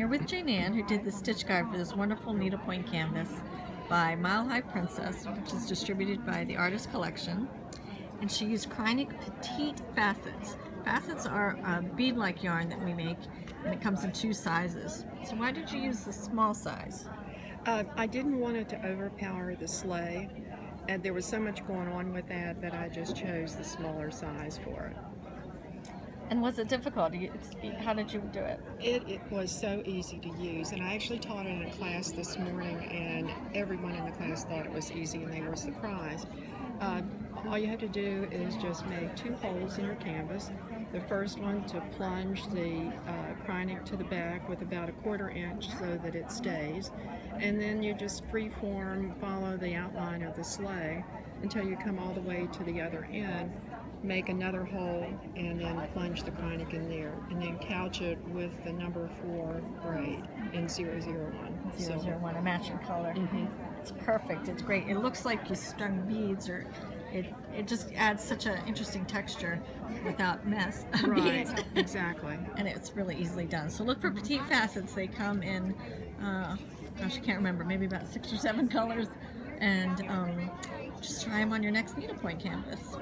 here with Jane Ann, who did the stitch guide for this wonderful needlepoint canvas by Mile High Princess, which is distributed by the Artist Collection. And she used Kreinik Petite Facets. Facets are a bead-like yarn that we make, and it comes in 2 sizes. So why did you use the small size? I didn't want it to overpower the sleigh, and there was so much going on with that I just chose the smaller size for it. And was it difficult? How did you do it? It was so easy to use, and I actually taught it in a class this morning, and everyone in the class thought it was easy, and they were surprised. All you have to do is just make 2 holes in your canvas. The first one to plunge the Kreinik to the back with about 1/4 inch so that it stays, and then you just freeform follow the outline of the sleigh until you come all the way to the other end. Make another hole and then plunge the Kreinik in there, and then couch it with the number 4 braid in 001. 001, a matching color. It's perfect. It's great. It looks like you strung beads, or it just adds such an interesting texture without mess of Right, beads. exactly. And it's really easily done. So look for Petite Facets. They come in, gosh, I can't remember, maybe about 6 or 7 colors. And just try them on your next needlepoint canvas.